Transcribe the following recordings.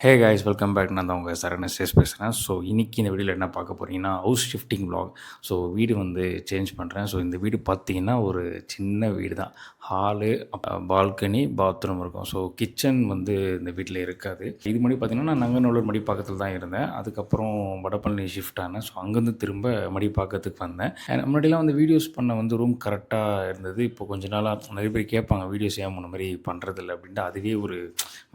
Hey guys welcome back. நான் தான் உங்கள் சரண் எஸ்எஸ் பேசுகிறேன். ஸோ இன்றைக்கி இந்த வீடியோவில் என்ன பார்க்க போகிறீங்கன்னா, ஹவுஸ் ஷிஃப்டிங் vlog. ஸோ வீடு வந்து சேஞ்ச் பண்ணுறேன். ஸோ இந்த வீடு பார்த்தீங்கன்னா ஒரு சின்ன வீடு தான். ஹாலு, பால்கனி, பாத்ரூம் இருக்கும். ஸோ கிச்சன் வந்து இந்த வீட்டில் இருக்காது. இது முன்னாடி பார்த்தீங்கன்னா நான் நங்கநல்லூர் மடிப்பாக்கத்தில் தான் இருந்தேன். அதுக்கப்புறம் வடபழனி ஷிஃப்ட் ஆனேன். ஸோ அங்கேருந்து திரும்ப மடிப்பாக்கத்துக்கு வந்தேன். முன்னாடிலாம் வந்து வீடியோஸ் பண்ண வந்து ரூம் கரெக்டாக இருந்தது. இப்போ கொஞ்ச நாளாக நிறைய பேர் கேட்பாங்க, வீடியோஸ் ஏன் முன்ன மாதிரி பண்ணுறதில்ல அப்படின்ட்டு. அதுவே ஒரு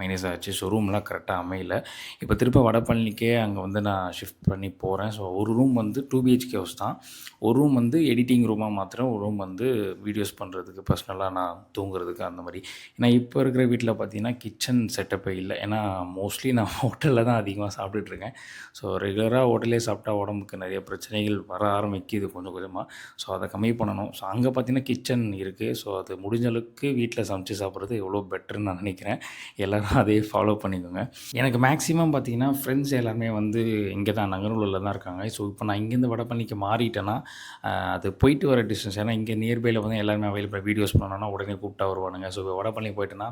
மைனஸ் ஆச்சு. ஸோ ரூம்லாம் கரெக்டாக அமையல. இப்போ திரும்ப வடபழனிக்கே அங்கே வந்து நான் ஷிஃப்ட் பண்ணி போகிறேன். ஸோ ஒரு ரூம் வந்து 2 BHK ஹவுஸ் தான். ஒரு ரூம் வந்து எடிட்டிங் ரூமாக மாத்திரம், ஒரு ரூம் வந்து வீடியோஸ் பண்ணுறதுக்கு, பர்சனலாக நான் தூங்குறதுக்கு அந்த மாதிரி. ஏன்னா இப்போ இருக்கிற வீட்டில் பார்த்தீங்கன்னா கிச்சன் செட்டப்பே இல்லை. ஏன்னா மோஸ்ட்லி நான் ஹோட்டலில் தான் அதிகமாக சாப்பிட்டுட்ருக்கேன். ஸோ ரெகுலராக ஹோட்டலே சாப்பிட்டா உடம்புக்கு நிறைய பிரச்சனைகள் வர ஆரம்பிக்குது கொஞ்சம் கொஞ்சமாக. ஸோ அதை கம்மி பண்ணணும். ஸோ அங்கே பார்த்தீங்கன்னா கிச்சன் இருக்குது. ஸோ அது முடிஞ்ச அளவுக்கு வீட்டில் சமைச்சு சாப்பிட்றது எவ்வளோ பெட்டர்னு நான் நினைக்கிறேன். எல்லோரும் அதே ஃபாலோ பண்ணிக்கோங்க. எனக்கு மேக்ஸிமம் பார்த்தீங்கன்னா ஃப்ரெண்ட்ஸ் எல்லாருமே வந்து இங்கே தான் நங்கநல்லூரில் தான் இருக்காங்க. ஸோ இப்போ நான் இங்கேருந்து வடபழனிக்கு மாறிட்டேன்னா அது போயிட்டு வர டிஸ்டன்ஸ். ஏன்னா இங்கே நியர்பையில் வந்து எல்லாருமே அவைலபிள். வீடியோஸ் பண்ணணும்னா உடனே கூப்பிட்டா வருவானுங்க. ஸோ இப்போ வடபழனி போயிட்டேன்னா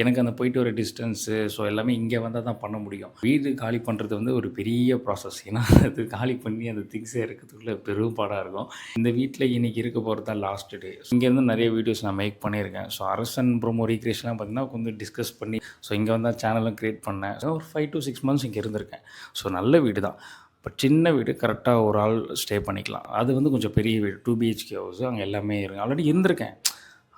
எனக்கு அந்த போயிட்டு வர டிஸ்டன்ஸு ஸோ எல்லாமே இங்கே வந்தால் தான் பண்ண முடியும். வீடு காலி பண்ணுறது வந்து ஒரு பெரிய ப்ராசஸ். ஏன்னா அது காலி பண்ணி அந்த திங்ஸே இருக்கிறதுக்குள்ளே பெரும் பாடாக இருக்கும். இந்த வீட்டில் இன்றைக்கி இருக்க போகிறது தான் லாஸ்ட் டே. இங்கேருந்து நிறைய வீடியோஸ் நான் மேக் பண்ணியிருக்கேன். ஸோ அரசன் ப்ரோமோ ரீக்ரியேஷன்லாம் பார்த்தீங்கன்னா கொஞ்சம் டிஸ்கஸ் பண்ணி ஸோ இங்கே வந்தால் சேனலும் க்ரியேட் பண்ணேன். ஸோ ஒரு 5 to 6 months இங்கே இருந்திருக்கேன். ஸோ நல்ல வீடு தான். இப்போ சின்ன வீடு, கரெக்டாக ஒரு ஆள் ஸ்டே பண்ணிக்கலாம். அது வந்து கொஞ்சம் பெரிய வீடு, 2 BHK ஹவுஸ். அங்கே எல்லாமே ஆல்ரெடி இருந்திருக்கேன்.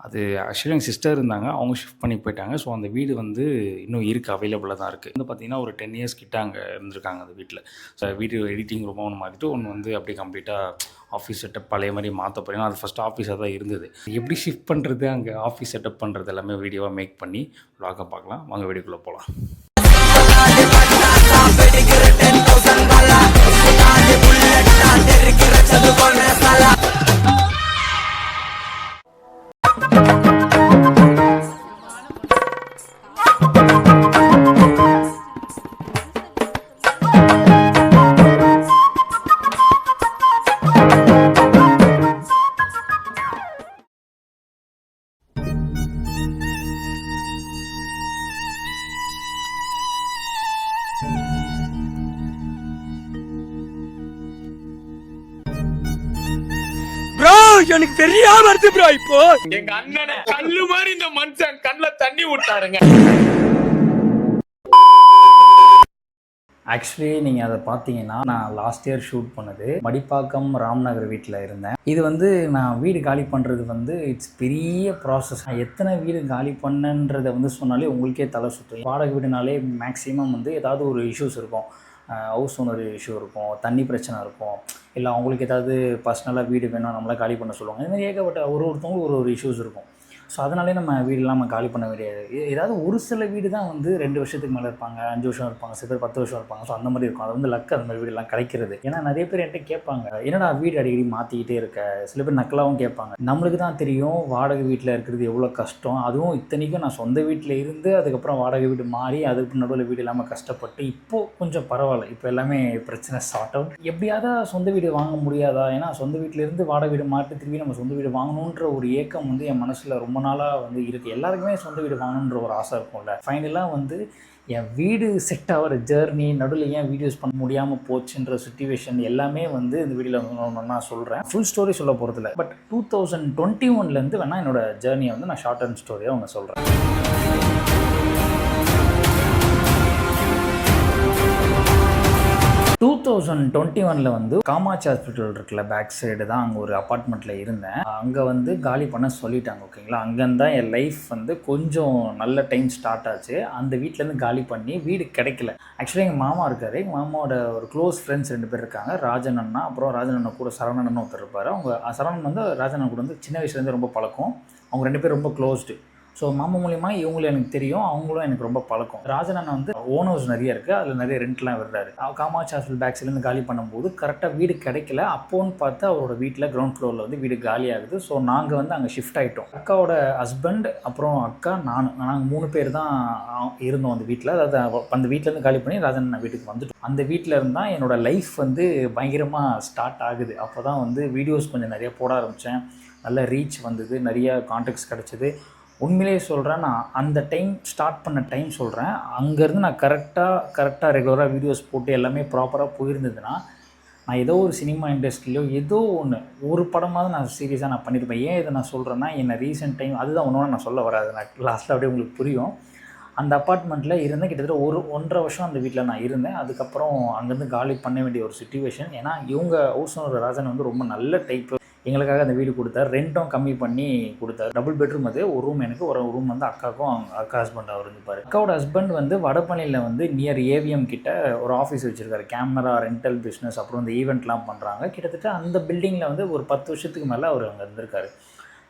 அது ஆக்சுவலி எங்கள் சிஸ்டர் இருந்தாங்க, அவங்க ஷிஃப்ட் பண்ணி போயிட்டாங்க. ஸோ அந்த வீடு வந்து இன்னும் இருக்குது, அவைலபிளாக தான் இருக்குது. வந்து பார்த்திங்கன்னா ஒரு 10 years கிட்ட அங்கே இருந்திருக்காங்க அந்த வீட்டில். ஸோ வீடியோ எடிட்டிங் ரூமாக ஒன்று மாற்றிட்டு ஒன்று வந்து அப்படியே கம்ப்ளீட்டாக ஆஃபீஸ் செட்டப் பழைய மாதிரி மாற்ற போகிறேன். அது ஃபஸ்ட்டு ஆஃபீஸாக தான் இருந்தது. எப்படி ஷிஃப்ட் பண்ணுறது, அங்கே ஆஃபீஸ் செட்டப் பண்ணுறது எல்லாமே வீடியோவாக மேக் பண்ணி vlog பார்க்கலாம். வாங்க வீடியோக்குள்ளே போகலாம். எனக்கு தெரியாம வருது ப்ரோ. இப்போ எங்க அண்ணனை கல்லு மாதிரி இந்த மனுஷன் கண்ணுல தண்ணி விட்டாருங்க. ஆக்சுவலி நீங்கள் அதை பார்த்தீங்கன்னா நான் லாஸ்ட் இயர் ஷூட் பண்ணது மடிப்பாக்கம் ராம்நகர் வீட்டில் இருந்தேன். இது வந்து நான் வீடு காலி பண்ணுறது வந்து இட்ஸ் பெரிய ப்ராசஸ். நான் எத்தனை வீடு காலி பண்ணன்றதை வந்து சொன்னாலே உங்களுக்கே தலை சுற்றும். வாடகை வீடுனாலே மேக்ஸிமம் வந்து ஏதாவது ஒரு இஷ்யூஸ் இருக்கும். ஹவுஸ் ஓனர் இஷ்யூ இருக்கும், தண்ணி பிரச்சனை இருக்கும், இல்லை அவங்களுக்கு ஏதாவது பர்சனலாக வீடு வேணும் நம்மளை காலி பண்ண சொல்லுவாங்க. இதுமாதிரி ஏகப்பட்ட ஒருத்தவங்களுக்கு ஒரு இஷ்யூஸ் இருக்கும். ஸோ அதனாலே நம்ம வீடெல்லாம் நம்ம காலி பண்ண முடியாது. ஏதாவது ஒரு சில வீடு தான் வந்து 2 வருஷத்துக்கு மேலே இருப்பாங்க, 5 வருஷம் இருப்பாங்க, சில பேர் 10 வருஷம் இருப்பாங்க. ஸோ அந்த மாதிரி இருக்கும். அது வந்து லக், அந்த மாதிரி வீடெல்லாம் கிடைக்கிறது. ஏன்னா நிறைய பேர் என்கிட்ட கேட்பாங்க, என்னடா வீடு அடிக்கடி மாற்றிக்கிட்டே இருக்க. சில பேர் நக்கலாகவும் கேட்பாங்க. நம்மளுக்கு தான் தெரியும் வாடகை வீட்டில் இருக்கிறது எவ்வளோ கஷ்டம். அதுவும் இத்தனைக்கும் நான் சொந்த வீட்டில் இருந்து அதுக்கப்புறம் வாடகை வீடு மாறி அதுக்கு நடுவில் வீடு இல்லாமல் கஷ்டப்பட்டு இப்போது கொஞ்சம் பரவாயில்ல. இப்போ எல்லாமே பிரச்சனை சார்ட் அவுட். எப்படியாவது சொந்த வீடு வாங்க முடியாதா? ஏன்னா சொந்த வீட்டிலேருந்து வாடகை வீடு மாற்றி திரும்பி நம்ம சொந்த வீடு வாங்கணுன்ற ஒரு ஏக்கம் வந்து என் மனசில் ரொம்ப நாளாக வந்து இருக்குது. எல்லாருக்குமே சொந்த வீடு வாங்கணுன்ற ஒரு ஆசை இருக்கும்ல. ஃபைனலாக வந்து என் வீடு செட் ஆகிற ஜேர்னி, நடுவில் ஏன் வீடியோஸ் பண்ண முடியாமல் போச்சுன்ற சிச்சுவேஷன் எல்லாமே வந்து இந்த வீடியோவில் நான் சொல்கிறேன். ஃபுல் ஸ்டோரி சொல்ல போகிறதில்ல. பட் 2021 வேணால் என்னோடய ஜேர்னியை வந்து நான் ஷார்ட் அண்ட் ஸ்டோரியாக அவங்க சொல்கிறேன். 2021 வந்து காமாட்சி ஹாஸ்பிட்டல் இருக்குல்ல, பேக் சைடு தான் அங்கே ஒரு அப்பார்ட்மெண்ட்டில் இருந்தேன். அங்கே வந்து காலி பண்ண சொல்லிட்டாங்க. ஓகேங்களா, அங்கேருந்து தான் என் லைஃப் வந்து கொஞ்சம் நல்ல டைம் ஸ்டார்ட் ஆச்சு. அந்த வீட்டிலேருந்து காலி பண்ணி வீடு கிடைக்கல. ஆக்சுவலி எங்கள் மாமா இருக்கார். எங்கள் மாமாவோட ஒரு க்ளோஸ் ஃப்ரெண்ட்ஸ் 2 பேர் இருக்காங்க, ராஜன் அண்ணா, அப்புறம் ராஜன் அண்ணா கூட சரவணன் ஒருத்தர் இருப்பார். அவங்க சரவணன் வந்து ராஜன் அண்ணா கூட வந்து சின்ன வயசுலேருந்து ரொம்ப பழக்கம். அவங்க 2 பேர் ரொம்ப க்ளோஸ்டு. ஸோ மாமா மூலிமா இவங்களும் எனக்கு தெரியும், அவங்களும் எனக்கு ரொம்ப பழக்கம். ராஜன் அண்ணா வந்து ஓன் ஹவுஸ் நிறைய இருக்குது, அதில் நிறைய ரெண்ட்லாம் விடுறாரு. காமாட்சி ஹாஸ்பிட்டல் பேக் சைட்லேருந்து காலி பண்ணும்போது கரெக்டாக வீடு கிடைக்கல. அப்போன்னு பார்த்து அவரோட வீட்டில் கிரவுண்ட் ஃப்ளோரில் வந்து வீடு காலி ஆகுது. ஸோ நாங்கள் வந்து அங்கே ஷிஃப்ட் ஆகிட்டோம். அக்காவோட ஹஸ்பண்ட், அப்புறம் அக்கா, நாங்கள் 3 பேர் தான் இருந்தோம் அந்த வீட்டில். அதாவது அந்த வீட்டிலேருந்து காலி பண்ணி ராஜன் அண்ணா வீட்டுக்கு வந்துட்டோம். அந்த வீட்டில் இருந்தால் என்னோடய லைஃப் வந்து பயங்கரமாக ஸ்டார்ட் ஆகுது. அப்போ தான் வந்து வீடியோஸ் கொஞ்சம் நிறைய போட ஆரம்பித்தேன். நல்ல ரீச் வந்தது, நிறைய கான்டாக்ட்ஸ் கிடச்சிது. உண்மையிலேயே சொல்கிறேன், நான் அந்த டைம் ஸ்டார்ட் பண்ண டைம் சொல்கிறேன். அங்கேருந்து நான் கரெக்டாக ரெகுலராக வீடியோஸ் போட்டு எல்லாமே ப்ராப்பராக போயிருந்ததுன்னா, நான் ஏதோ ஒரு சினிமா இண்டஸ்ட்ரியிலோ ஏதோ ஒன்று ஒரு படமாவது நான் சீரியஸாக நான் பண்ணியிருப்பேன். ஏன் இதை நான் சொல்கிறேன்னா, என்ன ரீசெண்ட் டைம் அதுதான் ஒன்று நான் சொல்ல வராது. நான் லாஸ்ட்டில் அப்படியே உங்களுக்கு புரியும். அந்த அப்பார்ட்மெண்ட்டில் இருந்தேன். கிட்டத்தட்ட 1.5 வருஷம் அந்த வீட்டில் நான் இருந்தேன். அதுக்கப்புறம் அங்கேருந்து காலி பண்ண வேண்டிய ஒரு சிச்சுவேஷன். ஏன்னா இவங்க ஹவுஸ் ஓனர் ராஜன் வந்து ரொம்ப நல்ல டைப்பு. எங்களுக்காக அந்த வீடு கொடுத்தாரு. ரெண்ட்டும் கம்மி பண்ணி கொடுத்தாரு. டபுள் பெட்ரூம் அது. ஒரு ரூம் எனக்கு, ஒரு ரூம் வந்து அக்காவுக்கும், அக்கா ஹஸ்பண்ட் அவர் இருப்பார். அக்காவோட ஹஸ்பண்ட் வந்து வடபழனியில் வந்து நியர் ஏவிஎம் கிட்ட ஒரு ஆஃபீஸ் வச்சுருக்காரு. கேமரா ரெண்டல் பிஸ்னஸ், அப்புறம் இந்த ஈவெண்ட்லாம் பண்ணுறாங்க. கிட்டத்தட்ட அந்த பில்டிங்கில் வந்து ஒரு 10 வருஷத்துக்கு மேலே அவர் அங்கே இருந்திருக்காரு.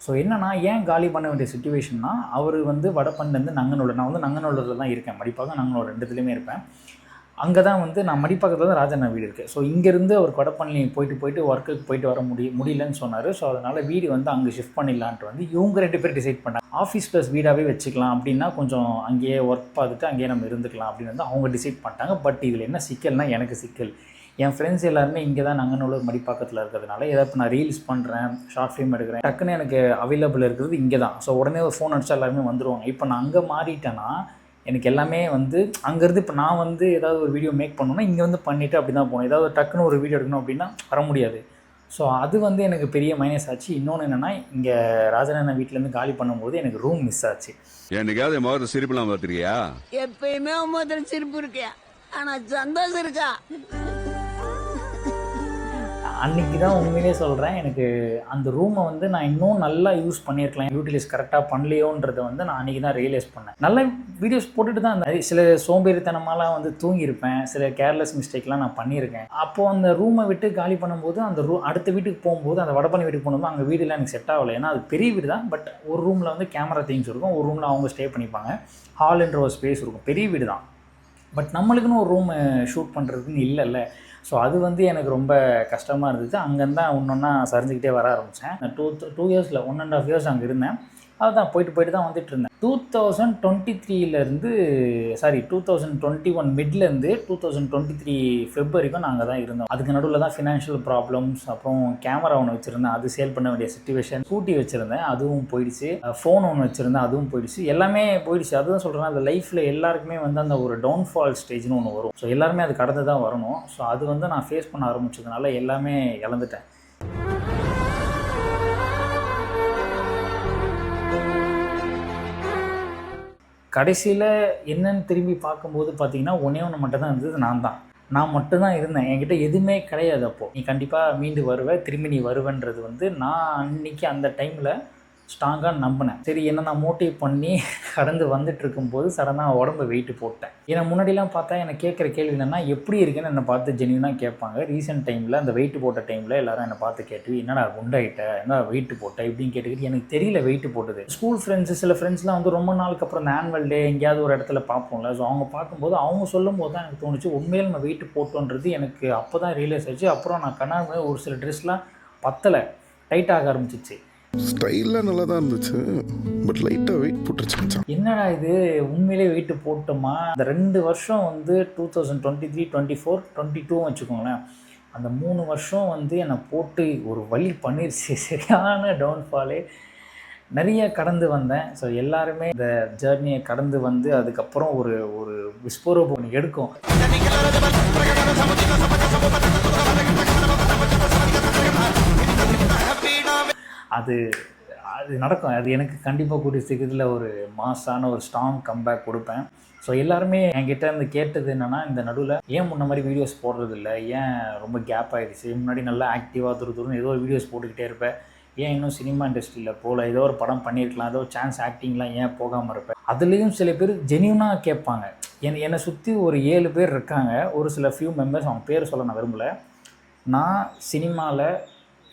ஸோ என்னன்னா, ஏன் காலி பண்ண வேண்டிய சிச்சுவேஷன்னா, அவர் வந்து வடபழனிலேருந்து நங்கநல்லூர், நான் வந்து நங்கநல்லூரில் தான் இருக்கேன். மடிப்பாக்கம் நங்கநல்லூர் ரெண்டுத்துலேயுமே இருப்பேன். அங்கே தான் வந்து நான் மடிப்பாக்கத்தில் தான் ராஜண்ணா வீடு இருக்குது. ஸோ இங்கேருந்து அவர் வடபழனி போயிட்டு ஒர்க்குக்கு போயிட்டு வர முடியலன்னு சொன்னார். ஸோ அதனால் வீடு வந்து அங்கே ஷிஃப்ட் பண்ணிடலான்ட்டு வந்து இவங்க 2 பேர் டிசைட் பண்ணாங்க. ஆஃபீஸ் ப்ளஸ் வீடாகவே வச்சுக்கலாம் அப்படின்னா கொஞ்சம் அங்கேயே ஒர்க் பார்த்துட்டு அங்கேயே நம்ம இருந்துக்கலாம் அப்படின்னு வந்து அவங்க டிசைட் பண்ணிட்டாங்க. பட் இதில் என்ன சிக்கல்னா, எனக்கு சிக்கல். என் ஃப்ரெண்ட்ஸ் எல்லாருமே இங்கே தான் நங்கநல்லூர் மடிப்பாக்கத்தில் இருக்கிறதுனால ஏதாவது நான் ரீல்ஸ் பண்ணுறேன், ஷார்ட் ஃபிலிம் எடுக்கிறேன், டக்குன்னு எனக்கு அவைலபிள் இருக்கிறது இங்கே தான். ஸோ உடனே ஒரு ஃபோன் அடிச்சா எல்லாருமே வந்துடுவாங்க. இப்போ நான் அங்கே மாறிட்டேன்னா எனக்கு எல்லாமே வந்து அங்கேருந்து இப்போ நான் வந்து ஏதாவது ஒரு வீடியோ மேக் பண்ணணுன்னா இங்கே வந்து பண்ணிவிட்டு அப்படி தான் போகணும். ஏதாவது டக்குன்னு ஒரு வீடியோ எடுக்கணும் அப்படின்னா வர முடியாது. ஸோ அது வந்து எனக்கு பெரிய மைனஸ் ஆச்சு. இன்னொன்று என்னென்னா, இங்கே ராஜண்ணா வீட்டிலேருந்து காலி பண்ணும்போது எனக்கு ரூம் மிஸ் ஆச்சு. என்னைக்காவது முகத்தை சிரிப்பெல்லாம் பார்த்துருக்கியா? எப்பயுமே முதல்ல சிரிப்பு இருக்கேன், ஆனால் சந்தோஷம் இருக்கா? அன்றைக்கி தான் உண்மையிலே சொல்கிறேன், எனக்கு அந்த ரூமை வந்து நான் இன்னும் நல்லா யூஸ் பண்ணியிருக்கலாம். யூட்டிலைஸ் கரெக்டாக பண்ணலையோன்றதை வந்து நான் அன்றைக்கி தான் ரியலைஸ் பண்ணேன். நல்ல வீடியோஸ் போட்டுட்டு தான் இருந்தேன். சில சோம்பேறித்தனமாலாம் வந்து தூங்கியிருப்பேன், சில கேர்லெஸ் மிஸ்டேக்லாம் நான் பண்ணியிருக்கேன். அப்போது அந்த ரூமை விட்டு காலி பண்ணும்போது அந்த அடுத்த வீட்டுக்கு போகும்போது, அந்த வடபழனி வீட்டுக்கு போகும்போது அங்கே வீடுலாம் எனக்கு செட் ஆகலை. ஏன்னா அது பெரிய வீடு தான். பட் ஒரு ரூமில் வந்து கேமரா திங்ஸ் இருக்கும், ஒரு ரூமில் அவங்க ஸ்டே பண்ணிப்பாங்க, ஹால்ன்ற ஒரு ஸ்பேஸ் இருக்கும். பெரிய வீடு தான். பட் நம்மளுக்குன்னு ஒரு ரூம் ஷூட் பண்ணுறதுன்னு இல்லைல்ல. ஸோ அது வந்து எனக்கு ரொம்ப கஷ்டமாக இருந்துச்சு. அங்கேருந்து தான் ஒன்றா சரிஞ்சுக்கிட்டே வர ஆரம்பித்தேன். 2 இயர்ஸில் 1.5 இயர்ஸ் அங்கே இருந்தேன். அதுதான் போயிட்டு தான் வந்துட்டு இருந்தேன். 2021 மிட்லேருந்து 2023 ஃபெப்ரவரிக்கும் நாங்கள் தான் இருந்தோம். அதுக்கு நடுவில் தான் ஃபினான்ஷியல் ப்ராப்ளம்ஸ், அப்புறம் கேமரா ஒன்று வச்சுருந்தேன், அது சேல் பண்ண வேண்டிய சிச்சுவேஷன், ஸ்கூட்டி வச்சுருந்தேன், அதுவும் போயிடுச்சு, ஃபோன் ஒன்று வச்சுருந்தேன், அதுவும் போயிடுச்சு, எல்லாமே போயிடுச்சு. அதுதான் சொல்கிறேன், அந்த லைஃப்பில் எல்லாருக்குமே வந்து அந்த ஒரு டவுன்ஃபால் ஸ்டேஜ்னு ஒன்று வரும். ஸோ எல்லாருமே அது கடந்து தான் வரணும். ஸோ அது வந்து நான் ஃபேஸ் பண்ண ஆரம்பிச்சதுனால எல்லாமே இழந்துட்டேன். கடைசியில் என்னன்னு திரும்பி பார்க்கும்போது பார்த்தீங்கன்னா, ஒன்று மட்டும் தான் இருந்தது, நான் மட்டும் தான் இருந்தேன். என்கிட்ட எதுவுமே கிடையாது. அப்போது நீ கண்டிப்பாக மீண்டு வருவ, திரும்பி நீ வருவேன்றது வந்து நான் அன்றைக்கி அந்த டைமில் ஸ்ட்ராங்காக நம்பினேன். சரி, என்ன நான் மோட்டிவ் பண்ணி கடந்து வந்துட்டு இருக்கும்போது சடனாக உடம்பு வெயிட்டு போட்டேன். ஏன்னா முன்னாடிலாம் பார்த்தா எனக்கு கேட்குற கேள்வி என்னென்னா, எப்படி இருக்குன்னு என்னை பார்த்து ஜென்யூனாக கேட்பாங்க. ரீசெண்ட் டைமில் அந்த வெயிட்டு போட்ட டைமில் எல்லோரும் என்னை பார்த்து கேட்டு, என்னடா குண்டாயிட்ட, என்ன வெயிட்டு போட்ட இப்படின்னு கேட்டுக்கிட்டு எனக்கு தெரியல வெயிட்டு போட்டது. ஸ்கூல் ஃப்ரெண்ட்ஸு, சில ஃப்ரெண்ட்ஸ்லாம் வந்து ரொம்ப நாளுக்கு அப்புறம் இந்த ஆனுவல் டே எங்கேயாவது ஒரு இடத்துல பார்ப்போம்ல. ஸோ அவங்க பார்க்கும்போது அவங்க சொல்லும் போது தான் எனக்கு தோணுச்சு, உண்மையிலே நம்ம வெயிட்டு போட்டோன்றது எனக்கு அப்போ தான் ரியலைஸ் ஆச்சு. அப்புறம் நான் கண்ணாடி ஒரு சில ட்ரெஸ்லாம் பத்தலை, டைட் ஆக ஆரம்பிச்சிச்சு. ஸ்டைலாக நல்லா தான் இருந்துச்சு, பட் லைட்டாக வெயிட் போட்டுருச்சு. என்னடா இது, உண்மையிலே வெயிட்டு போட்டோமா? அந்த 2 வருஷம் வந்து 2023, 24, 22 வச்சுக்கோங்களேன், அந்த 3 வருஷம் வந்து என்னை போட்டு ஒரு வழி பண்ணிருச்சு. சரியான டவுன்ஃபாலே. நிறைய கடந்து வந்தேன். ஸோ எல்லாருமே இந்த ஜேர்னியை கடந்து வந்து அதுக்கப்புறம் ஒரு விஸ்வரூபம் எடுக்கும். அது நடக்கும். அது எனக்கு கண்டிப்பாக கூடிய சீக்கிரத்தில் ஒரு மாஸான ஒரு ஸ்ட்ராங் கம்பேக் கொடுப்பேன். ஸோ எல்லாருமே என்கிட்ட இருந்து கேட்டது என்னென்னா, இந்த நடுவில் ஏன் முன்ன மாதிரி வீடியோஸ் போடுறதில்ல, ஏன் ரொம்ப கேப் ஆகிடுச்சு, முன்னாடி நல்லா ஆக்டிவாக துருன்னு ஏதோ ஒரு வீடியோஸ் போட்டுக்கிட்டே இருப்பேன், ஏன் இன்னும் சினிமா இண்டஸ்ட்ரியில் போகல, ஏதோ ஒரு படம் பண்ணியிருக்கலாம், ஏதோ சான்ஸ் ஆக்டிங்லாம் ஏன் போகாமல் இருப்பேன். அதுலேயும் சில பேர் ஜென்யூனாக கேட்பாங்க. என்னை சுற்றி ஒரு 7 பேர் இருக்காங்க. ஒரு சில ஃபியூ மெம்பர்ஸ், அவங்க பேர் சொல்ல நான் விரும்பலை. நான் சினிமாவில்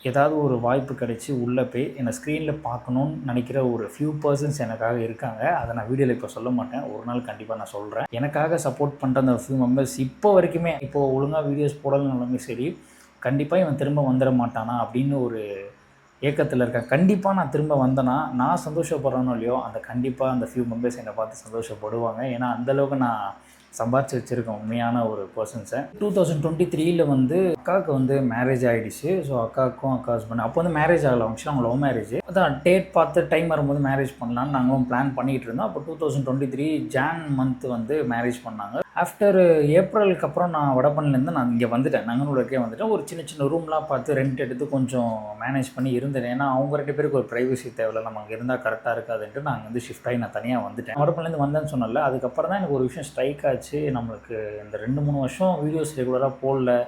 ஏதாவது ஒரு வாய்ப்பு கிடைச்சி உள்ளே போய் என்னை ஸ்க்ரீனில் பார்க்கணுன்னு நினைக்கிற ஒரு ஃபியூ பர்சன்ஸ் எனக்காக இருக்காங்க. அதை நான் வீடியோவில் இப்போ சொல்ல மாட்டேன், ஒரு நாள் கண்டிப்பாக நான் சொல்கிறேன். எனக்காக சப்போர்ட் பண்ணுற அந்த ஃபியூ மெம்பர்ஸ் இப்போ வரைக்குமே, இப்போது ஒழுங்காக வீடியோஸ் போடலனாலுமே சரி, கண்டிப்பாக இவன் திரும்ப வந்துட மாட்டானா அப்படின்னு ஒரு ஏக்கத்தில் இருக்கேன். கண்டிப்பாக நான் திரும்ப வந்தேன்னா நான் சந்தோஷப்படுறேனோ இல்லையோ, அந்த கண்டிப்பாக அந்த ஃபியூ மெம்பர்ஸ் என்னை பார்த்து சந்தோஷப்படுவாங்க. ஏன்னா அந்தளவுக்கு நான் சம்பாரிச்சு வச்சுருக்கேன் உண்மையான ஒரு பர்சன்ஸை. 2023 வந்து அக்காவுக்கு வந்து மேரேஜ் ஆகிடுச்சு. ஸோ அக்காவுக்கும் அக்கா ஹஸ்பண்ட் அப்போ வந்து மேரேஜ் ஆகலை, ஆக்சுவலாக அவங்க லவ் மேரேஜ். அதான் டேட் பார்த்து டைம் வரும்போது மேரேஜ் பண்ணலான்னு நாங்களும் பிளான் பண்ணிகிட்டு இருந்தோம். அப்போ 2023 ஜான் மந்த் வந்து மேரேஜ் பண்ணாங்க. ஆஃப்டர் ஏப்ரலுக்கு அப்புறம் நான் வடபழனிலேருந்து நான் இங்கே வந்துட்டேன், நங்கனூருக்கே வந்துட்டேன். ஒரு சின்ன சின்ன ரூம்லாம் பார்த்து ரெண்ட் எடுத்து கொஞ்சம் மேனேஜ் பண்ணி இருந்தேன். ஏன்னா அவங்க 2 பேருக்கு ஒரு ப்ரைவசி தேவையில்லை, நம்ம அங்கே இருந்தால் கரெக்டாக இருக்காதுன்ட்டு நான் வந்து ஷிஃப்ட் ஆகி நான் தனியாக வந்துட்டேன். வடபழனிலேருந்து வந்தேன்னு சொன்னல, அதுக்கப்புறம் தான் எனக்கு ஒரு விஷயம் ஸ்ட்ரைக் ஆச்சு. நம்மளுக்கு இந்த 2-3 வருஷம் வீடியோஸ் ரெகுலராக போடல,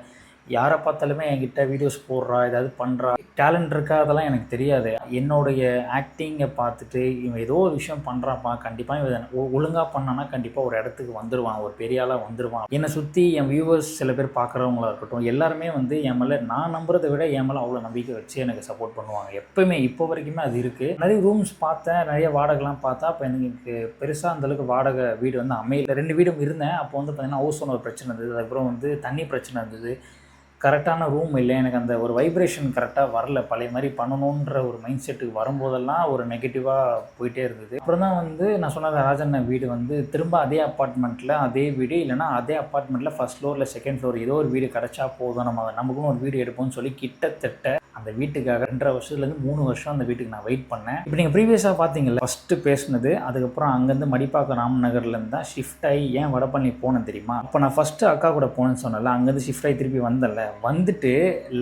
யாரை பார்த்தாலுமே என்கிட்ட வீடியோஸ் போடுறா, ஏதாவது பண்ணுறா, டேலண்ட் இருக்கா, அதெல்லாம் எனக்கு தெரியாது. என்னுடைய ஆக்டிங்கை பார்த்துட்டு இவன் ஏதோ ஒரு விஷயம் பண்ணுறான்ப்பா, கண்டிப்பாக இவன் ஒழுங்காக பண்ணான்னா கண்டிப்பாக ஒரு இடத்துக்கு வந்துடுவான், ஒரு பெரிய ஆளாக வந்துடுவான். என்னை சுற்றி என் வியூவர்ஸ் சில பேர் பார்க்குறவங்களா இருக்கட்டும், எல்லாருமே வந்து என் மேலே நான் நம்புறதை விட என் மேலே அவ்வளோ நம்பிக்கை வச்சு எனக்கு சப்போர்ட் பண்ணுவாங்க. எப்போவுமே இப்போ வரைக்குமே அது இருக்குது. நிறைய ரூம்ஸ் பார்த்தேன், நிறைய வாடகைலாம் பார்த்தா. அப்போ எனக்கு பெருசாக அந்தளவுக்கு வாடகை வீடு வந்து அமையல. 2 வீடும் இருந்தேன். அப்போ வந்து பார்த்திங்கன்னா ஹவுஸ் ஓனர் பிரச்சனை இருந்தது, அதுக்கப்புறம் வந்து தண்ணி பிரச்சனை இருந்தது, கரெக்டான ரூம் இல்லை, எனக்கு அந்த ஒரு வைப்ரேஷன் கரெக்டாக வரல. பழைய மாதிரி பண்ணணுன்ற ஒரு மைண்ட் செட்டுக்கு வரும்போதெல்லாம் ஒரு நெகட்டிவாக போயிட்டே இருந்தது. அப்புறம் தான் வந்து நான் சொன்ன ராஜண்ண வீடு வந்து திரும்ப அதே அப்பார்ட்மெண்ட்டில் அதே வீடு, இல்லைனா அதே அப்பார்ட்மெண்ட்டில் ஃபஸ்ட் ஃப்ளோரில் செகண்ட் ஃப்ளோர் ஏதோ ஒரு வீடு கிடச்சா போதும், நமக்குன்னு ஒரு வீடு எடுப்போம்னு சொல்லி கிட்டத்தட்ட அந்த வீட்டுக்காக 2.5 வருஷத்துலேருந்து 3 வருஷம் அந்த வீட்டுக்கு நான் வெயிட் பண்ணேன். இப்போ நீங்கள் ப்ரீவியஸாக பார்த்தீங்கல்ல, ஃபஸ்ட்டு பேசுனது, அதுக்கப்புறம் அங்கேருந்து மடிப்பாக்கம் ராம்நகர்லேருந்து தான் ஷிஃப்ட் ஆகி ஏன் வடபழனி போனேன் தெரியுமா? அப்போ நான் ஃபஸ்ட்டு அக்கா கூட போனேன்னு சொன்னல, அங்கேருந்து ஷிஃப்ட் ஆகி திருப்பி வந்தல, வந்துட்டு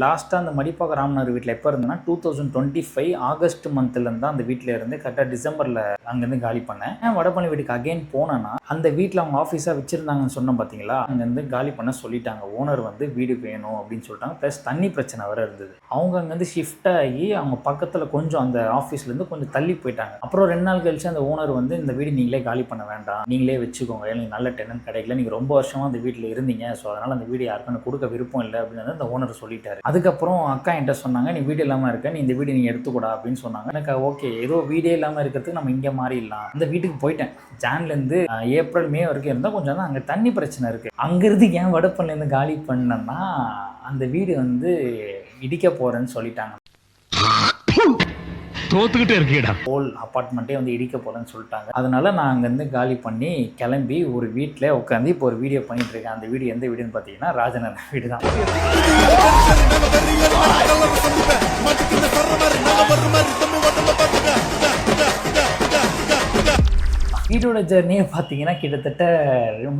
லாஸ்ட்டாக அந்த மடிப்பாக்கம் ராம்நகர் வீட்டில் எப்போ இருந்தேன்னா 2025 ஆகஸ்ட் மந்த்லேருந்து தான் அந்த வீட்டில் இருந்து கரெக்டாக டிசம்பரில் அங்கேருந்து காலி பண்ணேன். ஏன் வடபழனி வீட்டுக்கு அகைன் போனேன்னா, அந்த வீட்டில் அவங்க ஆஃபீஸாக வச்சுருந்தாங்கன்னு சொன்னோம் பார்த்தீங்களா, அங்கேருந்து காலி பண்ண சொல்லிட்டாங்க. ஓனர் வந்து வீடு வேணும் அப்படின்னு சொல்லிட்டாங்க. ப்ளஸ் தண்ணி பிரச்சனை வேறு இருந்தது. அவங்க அங்கேருந்து ஷிஃப்ட் ஆகி அவங்க பக்கத்தில் கொஞ்சம் அந்த ஆஃபீஸ்லேருந்து கொஞ்சம் தள்ளி போயிட்டாங்க. அப்புறம் 2 நாள் கழிச்சு அந்த ஓனர் வந்து இந்த வீடு நீங்களே காலி பண்ண வேண்டாம், நீங்களே வச்சுக்கோங்க, எனக்கு நல்ல டெனன்ட் கிடைக்கல, நீங்கள் ரொம்ப வருஷமாக அந்த வீட்டில் இருந்தீங்க, ஸோ அதனால் அந்த வீடு யாருக்கும் கொடுக்க விருப்பம் இல்லை அப்படின்னு அந்த ஓனர் சொல்லிட்டாரு. அதுக்கப்புறம் அக்கா என்கிட்ட சொன்னாங்க, நீ வீடு இல்லாமல் இருக்க, நீ இந்த வீடு நீங்கள் எடுத்துக்கூடா அப்படின்னு சொன்னாங்க. எனக்கு ஓகே, ஏதோ வீடே இல்லாமல் இருக்கிறதுக்கு நம்ம இங்கே மாறிடலாம். அந்த வீட்டுக்கு போயிட்டேன். ஜான்லேருந்து ஏப்ரல் மே வரைக்கும் இருந்தால் கொஞ்சம் தான் அங்கே தண்ணி பிரச்சனை இருக்குது. அங்கேருந்து ஏன் வடபழனிலேருந்து காலி பண்ணேன்னா, அந்த வீடு வந்து இடிக்க போகிறேன்னு சொல்லிட்டாங்க. தோத்துக்கிட்டே இருக்கீடா. ஹோல் அப்பார்ட்மெண்ட்டே வந்து இடிக்க போகிறேன்னு சொல்லிட்டாங்க. அதனால நான் அங்கேருந்து காலி பண்ணி கிளம்பி ஒரு வீட்டில் உட்காந்து இப்போ ஒரு வீடியோ பண்ணிட்டு இருக்கேன். அந்த வீடியோ எந்த வீடுன்னு பார்த்தீங்கன்னா ராஜனன் வீடு தான். வீடோட ஜெர்னியை பார்த்தீங்கன்னா கிட்டத்தட்ட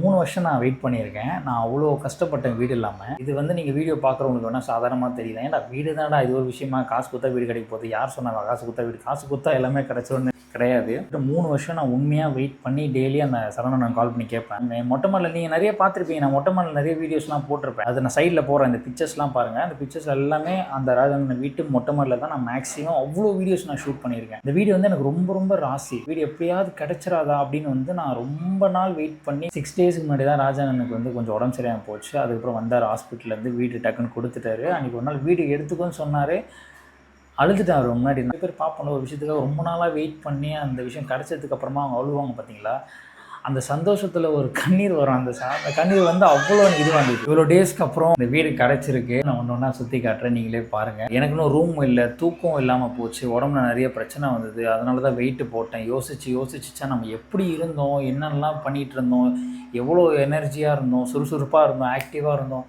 3 வருஷம் நான் வெயிட் பண்ணியிருக்கேன். நான் அவ்வளோ கஷ்டப்பட்டேன் வீடு இல்லாமல். இது வந்து நீங்கள் வீடியோ பார்க்குறவங்களுக்கு வேணால் சாதாரணமாக தெரியல, ஏன்னா வீடு தான்டா இது ஒரு விஷயமா, காசு கொடுத்தா வீடு கிடைக்க போகுது, யார் சொன்னாங்க காசு கொடுத்தா வீடு, காசு கொடுத்தா எல்லாமே கிடைச்சோன்னு கிடையாது. 3 வருஷம் நான் உண்மையாக வெயிட் பண்ணி டெய்லி அந்த சரவணன் நான் கால் பண்ணி கேட்பேன். மொட்டை மாடலில் நீங்கள் நிறைய பார்த்துருப்பீங்க, நான் மொட்டை மாடலில் நிறைய வீடியோஸ்லாம் போட்டிருப்பேன். அது நான் சைடில் போகிறேன், இந்த பிக்சர்ஸ்லாம் பாருங்கள். அந்த பிக்சர்ஸ் எல்லாமே அந்த ராஜன் வீட்டு மொட்டை மாடலில் தான் நான் மேக்ஸிமம் அவ்வளோ வீடியோஸ் நான் ஷூட் பண்ணியிருக்கேன். இந்த வீடியோ வந்து எனக்கு ரொம்ப ரொம்ப ராசி. வீடியோ எப்படியாவது கிடைச்சிடாதா அப்படின்னு வந்து நான் ரொம்ப நாள் வெயிட் பண்ணி 6 டேஸ்க்கு முன்னாடி தான் ராஜானனுக்கு வந்து கொஞ்சம் உடம்பு சரியாக போச்சு. அதுக்கப்புறம் வந்தார் ஹாஸ்பிட்டல்லேருந்து, வீடு டக்குன்னு கொடுத்துட்டாரு. அன்றைக்கி ஒரு நாள் வீடு எடுத்துக்கோன்னு சொன்னார், அழுதுட்டார். முன்னாடி நிறைய பேர் பார்ப்போம் ஒரு விஷயத்துக்காக ரொம்ப நாளாக வெயிட் பண்ணி அந்த விஷயம் கிடச்சதுக்கப்புறமா அவங்க அழுவாங்க பார்த்தீங்களா, அந்த சந்தோஷத்தில் ஒரு கண்ணீர் வரும். அந்த கண்ணீர் வந்து அவ்வளோ எனக்கு இது வந்துச்சு. இவ்வளோ டேஸ்க்கு அப்புறம் இந்த வீடு கிடச்சிருக்கு. நான் ஒன்று ஒன்றா சுற்றி காட்டுறேன், நீங்களே பாருங்கள். எனக்கு இன்னும் ரூம் இல்லை, தூக்கம் இல்லாமல் போச்சு, உடம்புல நிறைய பிரச்சனை வந்தது. அதனால தான் வெயிட்டு போட்டேன். யோசிச்சா நம்ம எப்படி இருந்தோம், என்னென்னலாம் பண்ணிகிட்டு இருந்தோம், எவ்வளோ எனர்ஜியாக இருந்தோம், சுறுசுறுப்பாக இருந்தோம், ஆக்டிவாக இருந்தோம்.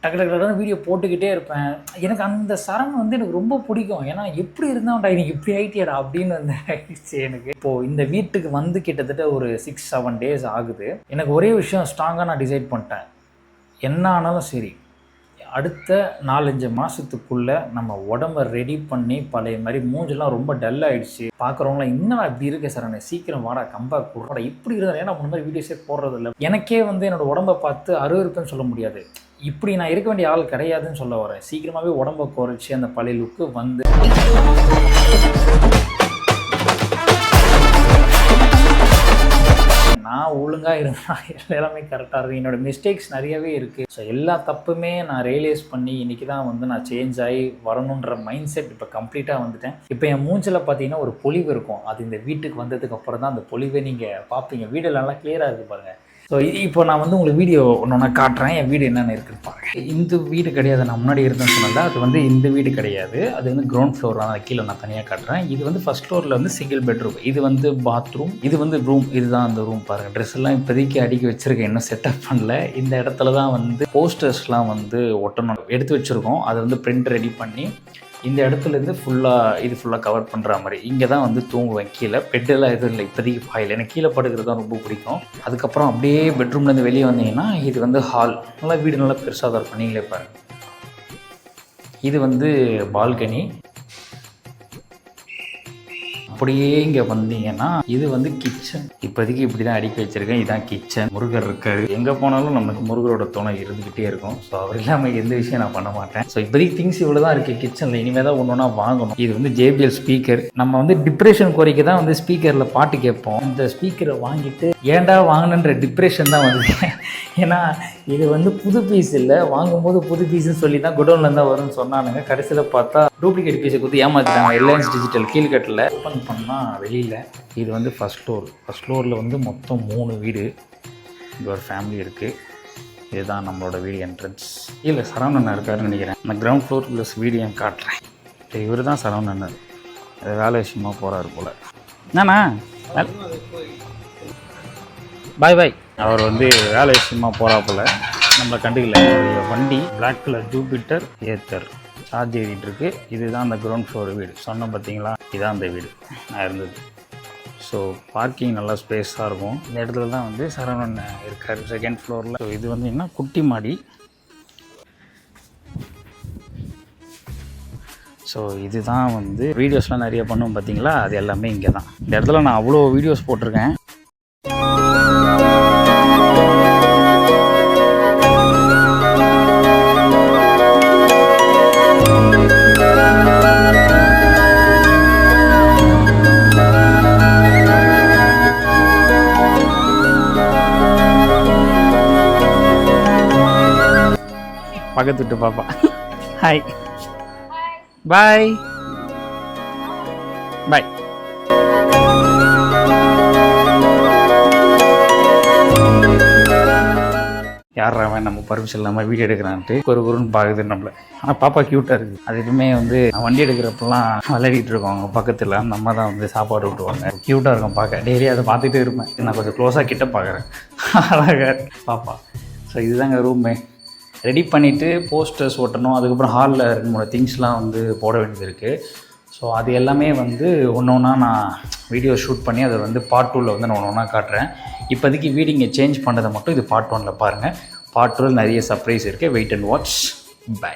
டக்கு டக்கு வீடியோ போட்டுக்கிட்டே இருப்பேன். எனக்கு அந்த சரண் வந்து எனக்கு ரொம்ப பிடிக்கும். ஏன்னா எப்படி இருந்தான்டா இன்னைக்கு இப்படி ஆகிட்டியடா அப்படின்னு வந்து ஆயிடுச்சு எனக்கு. இப்போது இந்த வீட்டுக்கு வந்து கிட்டத்தட்ட ஒரு 6-7 டேஸ் ஆகுது. எனக்கு ஒரே விஷயம் ஸ்ட்ராங்காக நான் டிசைட் பண்ணிட்டேன், என்ன ஆனாலும் சரி அடுத்த 4-5 மாதத்துக்குள்ளே நம்ம உடம்பை ரெடி பண்ணி பழைய மாதிரி மூஞ்செல்லாம் ரொம்ப டல் ஆகிடுச்சு. பார்க்குறவங்களாம் இன்னும் இப்படி இருக்க சரண், சீக்கிரம் வாடா கம்பேக் கொடுறா, இப்படி இருந்தால் ஏன்னா முன்ன மாதிரி வீடியோஸே போடுறது இல்லை. எனக்கே வந்து என்னோடய உடம்பை பார்த்து அருவருப்புன்னு சொல்ல முடியாது, இப்படி நான் இருக்க வேண்டிய ஆள் கிடையாதுன்னு சொல்ல வரேன். சீக்கிரமாகவே உடம்பை குறைச்சி அந்த பழைய லுக்கு வந்து நான் ஒழுங்காக இருந்தால் எல்லாமே கரெக்டாக இருக்குது. என்னோடய மிஸ்டேக்ஸ் நிறையவே இருக்குது. ஸோ எல்லா தப்புமே நான் ரியலைஸ் பண்ணி இன்றைக்கி தான் வந்து நான் சேஞ்ச் ஆகி வரணுன்ற மைண்ட் செட் இப்போ கம்ப்ளீட்டாக வந்துட்டேன். இப்போ என் மூஞ்சில் பார்த்தீங்கன்னா ஒரு பொலிவு இருக்கும். அது இந்த வீட்டுக்கு வந்ததுக்கு அப்புறம் தான் அந்த பொலிவை நீங்கள் பார்ப்பீங்க. வீடியோ நல்லா கிளியராக இருக்குது பாருங்கள். ஸோ இப்போ நான் வந்து உங்களுக்கு வீடியோ ஒன்று காட்டுறேன், என் வீடு என்னென்ன இருக்குன்னு பாருங்க. இந்த வீடு கிடையாது, நான் முன்னாடி இருந்தேன்னு சொன்னல, அது வந்து இந்த வீடு கிடையாது, அது வந்து கிரவுண்ட் ஃப்ளோர் தான். கீழே நான் தனியாக காட்டுறேன். இது வந்து ஃபர்ஸ்ட் ஃப்ளோரில் வந்து சிங்கிள் பெட்ரூம், இது வந்து பாத்ரூம், இது வந்து ரூம், இதுதான் அந்த ரூம். பாருங்கள், ட்ரெஸ் எல்லாம் இப்போதைக்கு அடுக்கி வச்சுருக்கேன், இன்னும் செட்டப் பண்ணல. இந்த இடத்துல தான் வந்து போஸ்டர்ஸ்லாம் வந்து ஒட்டணும் எடுத்து வச்சுருக்கோம். அதை வந்து பிரிண்ட் ரெடி பண்ணி இந்த இடத்துலேருந்து ஃபுல்லாக கவர் பண்ணுற மாதிரி இங்கே தான் வந்து தூங்குவேன். கீழே பெட்டெல்லாம் எதுவும் இல்லை இப்போதைக்கு, பாயில் எனக்கு கீழே படுக்கிறது தான் ரொம்ப பிடிக்கும். அதுக்கப்புறம் அப்படியே பெட்ரூம்லேருந்து வெளியே வந்தீங்கன்னா இது வந்து ஹால். நல்லா வீடு நல்லா பெருசாக தான் இருக்கும், நீங்களே பாருங்கள். இது வந்து பால்கனி. அப்படியே இங்கே வந்தீங்கன்னா இது வந்து கிச்சன். இப்போதைக்கு இப்படி தான் அடுக்கி வச்சுருக்கேன். இதுதான் கிச்சன். முருகர் இருக்காரு, எங்கே போனாலும் நமக்கு முருகரோட துணை இருந்துக்கிட்டே இருக்கும். ஸோ அவர் இல்லாமல் எந்த விஷயம் நான் பண்ண மாட்டேன். ஸோ இப்போதைக்கு திங்ஸ் இவ்வளோ தான் இருக்குது கிச்சனில். இனிமேல் தான் ஒன்று ஒன்றா வாங்கணும். இது வந்து JBL ஸ்பீக்கர். நம்ம வந்து டிப்ரெஷன் குறைக்க தான் வந்து ஸ்பீக்கரில் பாட்டு கேட்போம். இந்த ஸ்பீக்கரை வாங்கிட்டு ஏன்டா வாங்கினன்ற டிப்ரெஷன் தான் வந்து. ஏன்னா இது வந்து புது பீஸ் இல்லை, வாங்கும்போது புது பீஸ்ன்னு சொல்லி தான் குடோன்லேருந்து தான் வரும்னு சொன்னானுங்க. கடைசியில் பார்த்தா டூப்ளிகேட் பீஸை கொடுத்து ஏமாற்றிட்டாங்க. ரிலையன்ஸ் டிஜிட்டல் கீழ்கட்டில் ஓப்பன் பண்ணால் வெளியில். இது வந்து ஃபஸ்ட் ஃப்ளோர். ஃபஸ்ட் ஃப்ளோரில் வந்து மொத்தம் 3 வீடு. இங்கே ஒரு ஃபேமிலி இருக்குது. இதுதான் நம்மளோட வீடு என்ட்ரன்ஸ். இல்லை சரவணன் இருக்காருன்னு நினைக்கிறேன். நான் கிரவுண்ட் ஃப்ளோர் ப்ளஸ் வீடு ஏன் காட்டுறேன். இவர் தான் சரவணன். அது வேலை விஷயமா போகிறாரு போல். என்னண்ணா பாய் பாய். அவர் வந்து வேலை விஷயமா போகிறா போல், நம்மளை கண்டுக்கல. வண்டி black colour Jupiter Ather charge ஏறிட்டு இருக்கு. இதுதான் அந்த கிரவுண்ட் ஃப்ளோர் வீடு சொன்னோம் பார்த்தீங்களா, இதுதான் அந்த வீடு நான் இருந்தது. ஸோ பார்க்கிங் நல்லா ஸ்பேஸாக இருக்கும். இந்த இடத்துல தான் வந்து சரவணன் இருக்கார், செகண்ட் ஃப்ளோரில். ஸோ இது வந்து என்ன குட்டி மாடி. ஸோ இதுதான் வந்து வீடியோஸ்லாம் நிறைய பண்ணுவோம் பார்த்தீங்களா, அது எல்லாமே இங்கே தான். இந்த இடத்துல நான் அவ்வளோ வீடியோஸ் போட்டிருக்கேன். பக்கத்து விட்டு பாப்பா. ஹாய் பாய் பாய். யார் அவன் நம்ம பர்மிஷன் இல்லாமல் வீடியோ எடுக்கிறான்ட்டு ஒரு குருன்னு பார்க்குது நம்மளை. ஆனால் பாப்பா க்யூட்டாக இருக்குது. அது எதுவுமே வந்து வண்டி எடுக்கிறப்பெல்லாம் விளையாடிட்டு இருக்கோம். அவங்க பக்கத்தில் நம்ம தான் வந்து சாப்பாடு விட்டுவாங்க. க்யூட்டாக இருக்கும் பார்க்க. டெய்லி அதை பார்த்துட்டே இருப்பேன். நான் கொஞ்சம் க்ளோஸாக கிட்ட பார்க்குறேன். அழகாக பாப்பா. ஸோ இதுதாங்க ரூமே. ரெடி பண்ணிவிட்டு போஸ்டர்ஸ் ஒட்டணும். அதுக்கப்புறம் ஹாலில் 2-3 திங்ஸ்லாம் வந்து போட வேண்டியது இருக்குது. ஸோ அது எல்லாமே வந்து ஒன்று ஒன்றா நான் வீடியோ ஷூட் பண்ணி அதை வந்து பார்ட் 2ல் வந்து நான் ஒன்று ஒன்றா காட்டுறேன். இப்போதைக்கு வீடு இங்கே சேஞ்ச் பண்ணதை மட்டும் இது பார்ட் 1ல் பாருங்கள். பார்ட் 2ல் நிறைய சர்ப்ரைஸ் இருக்குது. Wait and watch. பை.